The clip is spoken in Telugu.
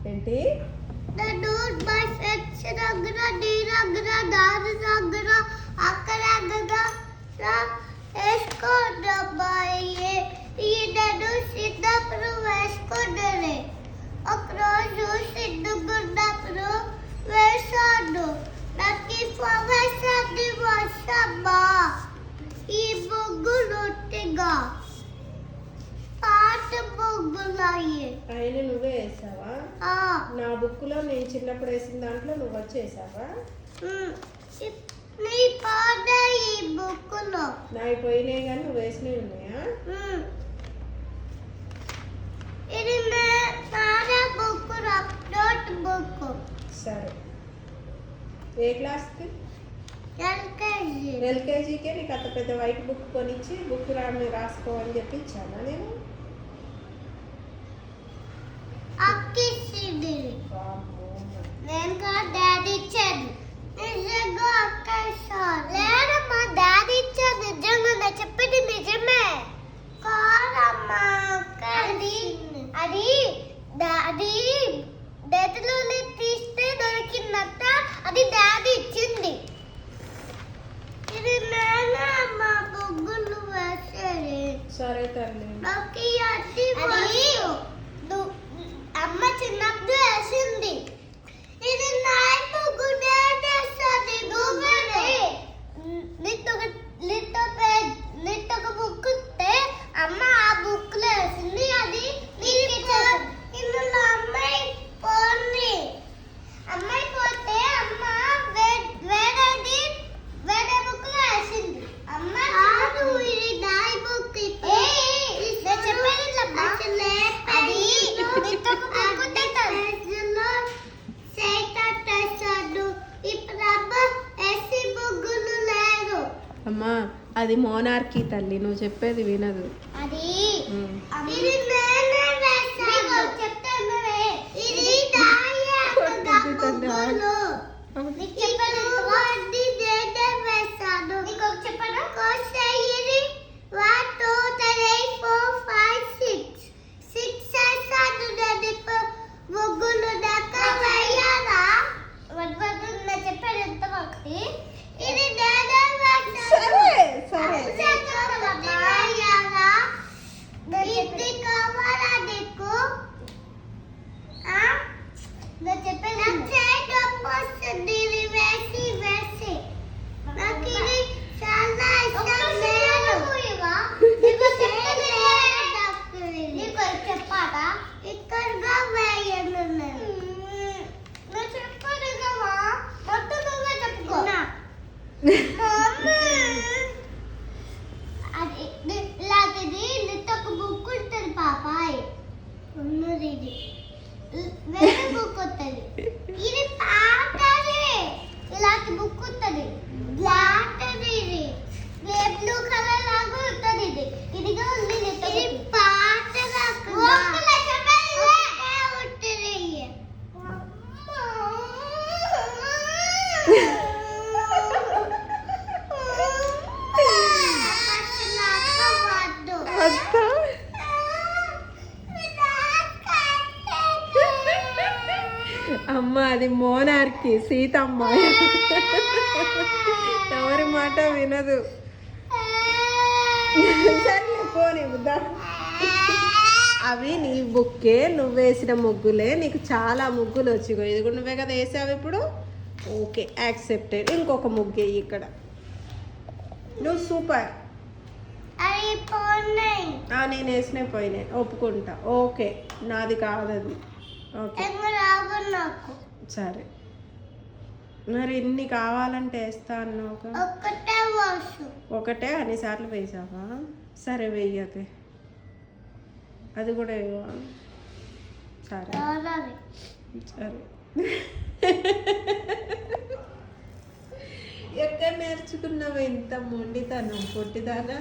ఏంటి? బై ఫ్రెండ్స్ దగ్గర నీ దగ్గర దాని దగ్గర అక్కడ దగ్గర వేసుకోండి. ఈ నేను చిన్నప్పుడు వేసుకున్నాను. ఒకరోజు చిన్నగున్నప్పుడు వేసాను. నాకు వేసాన్ని వస్తామ్మా. ఈ ముగ్గులు ఒట్టిగా పాత ముగ్గులు ఆయన నువ్వే వేసావా? నా బుక్లో నేను చిన్నప్పుడు వేసిన దాంట్లో నువ్వు వచ్చి వేసావా? నీ పాట ఈ బుక్లో నాయి పోయినాయి కానీ నువ్వు వేసినవి ఉన్నాయా? ఇది నాన్న బుక్, నోట్ బుక్. సరే, ఏ క్లాస్కి? ఎల్కేజీ. ఎల్కేజీకే నీకు అంత పెద్ద వైట్ బుక్ కొనిచ్చి బుక్ రాసుకో అని చెప్పి ఇచ్చానా నేను? అక్కిచ్చింది. నేను డాడీ ఇచ్చాను. నిజంగా అక్క లేదమ్మా, డాడీ ఇచ్చాను. నిజంగా నేను చెప్పింది నిజమే కాదమ్మా. అది డాడీ డేటలో తీస్తే దొరికిందట. అది డాడీ ఇచ్చింది. ఇది నేనే అమ్మా బొగ్గులు వేసేది. సరే తల్లి. నాకు అది అమ్మ చిన్నప్పుడు వేసింది. ఇది నా బొగ్గు నేనేస్తుంది. నీతో ఒక బుక్ ఇస్తే అమ్మ ఆ బుక్ లో వేసింది. అది ఇందులో అమ్మాయి పోంది. అమ్మాయి పోతే అమ్మ వేరే బుక్ లో వేసింది. అమ్మ ఇది నా బుక్. అమ్మా అది మోనార్కీ తల్లి, నువ్వు చెప్పేది వినదు. అది వేరే బుక్ వస్తుంది. ఇది పాతది. ఇలాంటి బుక్ వస్తుంది. బ్లాక్ది. ఇది బ్లూ కలర్ లాగా ఉంటుంది. ఇదిగా ఉంది. ఇది పాతది. అమ్మ అది మోనార్కీ, సీతమ్మ ఎవరి మాట వినదు. సరే పోనీ బుద్ధా. అవి నీ బుక్కే, నువ్వు వేసిన ముగ్గులే. నీకు చాలా ముగ్గులు వచ్చిగో. ఇది కూడా నువ్వే కదా వేసావు ఇప్పుడు. Okay, accepted. ఇంకొక ముగ్గు ఇక్కడ. నువ్వు సూపర్. నేను వేసినవి పోయినాయి, ఒప్పుకుంటా. ఓకే, నాది కాదు అది. ఓకే సరే, మరి ఇన్ని కావాలంటే వేస్తా అన్నావు. ఒకటే అన్నిసార్లు వేసావా? సరే వెయ్యకే, అది కూడా వేయవా? సరే సరే. ఎక్కడ నేర్చుకున్నావు ఇంత మొండితనం పొట్టిదానా?